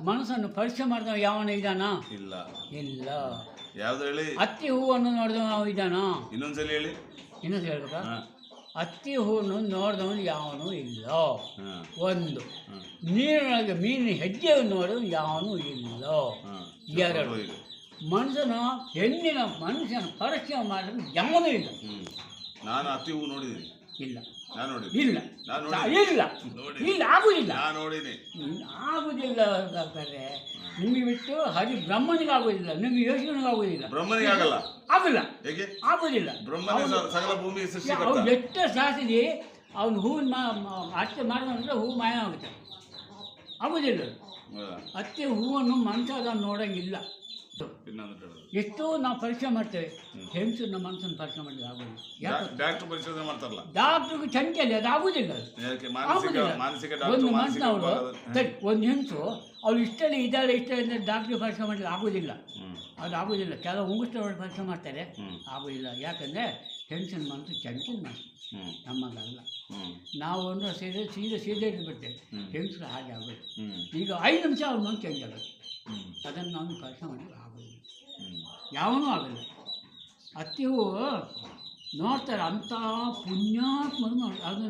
ಮನಸ್ಸನ್ನು ಪರೀಕ್ಷೆ ಮಾಡಿದವ ಯಾವನ ಇದಾನ? ಇಲ್ಲ. ಇಲ್ಲ. ಯಾವ್ದು ಹೇಳಿ? ಹತ್ತಿ ಹೂವನ್ನು ನೋಡಿದವ ಇದಾನ? ಇನ್ನೊಂದ್ಸಲಿ ಹೇಳಿ. ಇನ್ನೊಂದು ಹೇಳ್ಬೇಕಾ? ಹತ್ತಿ ಹೂವನ್ನು ನೋಡಿದವನು ಯಾವನು ಇಲ್ಲ. ಒಂದು. ನೀರಿನೊಳಗೆ ಮೀನಿನ ಹೆಜ್ಜೆಯನ್ನು ನೋಡಿದವನು ಯಾವನು ಇಲ್ಲ. ಎರಡು. ಹೆಣ್ಣಿನ ಮನುಷ್ಯನ ಪರೀಕ್ಷೆ ಮಾಡಿದ್ರೆ ಯಾವನೂ ಇಲ್ಲ. ನಾನು ಹತ್ತಿ ಹೂ ನೋಡಿದ್ದೀನಿ. ಇಲ್ಲ. ನಾನು ನೋಡಿ. ಇಲ್ಲ. ಇಲ್ಲ. ಇಲ್ಲ ಆಗುದಿಲ್ಲ. ಆಗುದಿಲ್ಲ ಬೇಕಾದ್ರೆ ನಿಮಗೆ ಬಿಟ್ಟು ಹರಿ ಬ್ರಹ್ಮನಿಗೆ ಆಗುದಿಲ್ಲ, ನಿಮಗೆ ಯೋಚನೆಗೆ ಆಗುದಿಲ್ಲ. ಬ್ರಹ್ಮನಿಗೆ ಆಗಲ್ಲ. ಆಗಲ್ಲ. ಹೇಗೆ ಆಗುದಿಲ್ಲ. ಬ್ರಹ್ಮನೇ ಸಕಲ ಭೂಮಿ ಸೃಷ್ಟಿ ಅವ್ನು ಎಷ್ಟು ಶಾಸ್ತ್ರಿ ಅವ್ನು ಹೂವಿನ ಅಷ್ಟೇ ಮಾಡಿದ್ರೆ ಹೂ ಮಾಯ ಆಗುತ್ತೆ. ಆಗುದಿಲ್ಲ. ಹತ್ತಿ ಹೂವನ್ನು ಮನುಷ್ಯ ನೋಡಂಗಿಲ್ಲ. ಎಷ್ಟೋ ನಾವು ಪರೀಕ್ಷೆ ಮಾಡ್ತೇವೆ, ಹೆಂಗಸು ನಮ್ಮ ಮನಸ್ಸನ್ನು ಪರೀಕ್ಷೆ ಮಾಡಿದ್ರೆ ಆಗುದಿಲ್ಲ. ಡಾಕ್ಟರ್ ಪರಿಶೋಧನೆ ಮಾಡ್ತಾರಲ್ಲ, ಡಾಕ್ಟ್ರಿಗೆ ಚಂಚಲಿ ಅದು ಆಗುದಿಲ್ಲ. ಒಂದು ಮನಸ್ಸಿನವರು ಒಂದು ಹೆಂಗಸು ಅವ್ರು ಇಷ್ಟಲ್ಲಿ ಇದ್ದಾಳೆ ಇಷ್ಟ ಡಾಕ್ಟ್ರಿಗೆ ಪರೀಕ್ಷೆ ಮಾಡಲಿಕ್ಕೆ ಆಗುದಿಲ್ಲ. ಅದು ಆಗುದಿಲ್ಲ. ಕೆಲವು ಮುಂಗುಷ್ಟವರು ಪರೀಕ್ಷೆ ಮಾಡ್ತಾರೆ, ಆಗುದಿಲ್ಲ. ಯಾಕಂದರೆ ಹೆಂಗಸಿನ ಮನಸ್ಸು ಚಂಚಲ ಮನಸ್ಸು, ನಮ್ಮದಲ್ಲ. ನಾವು ಒಂದು ಸೀದೆ ಇದ್ಬಿಡ್ತೇವೆ, ಹೆಂಗಸರು ಹಾಗೆ ಆಗೋದು. ಈಗ 5 ನಿಮಿಷ ಅವ್ರ ಮನಸ್ಸು ಚೇಂಜ್ ಆಗುತ್ತೆ. ಅದನ್ನು ನಾವು ಪರೀಕ್ಷೆ ಮಾಡಲಿಕ್ಕೆ ಆಗೋದಿಲ್ಲ, ಯಾವನೂ ಆಗಲ್ಲ. ಹತ್ತಿ ಹೂವು ನೋಡ್ತಾರೆ, ಅಂಥ ಪುಣ್ಯಾತ್ಮರು ನೋಡಿ ಅದನ್ನು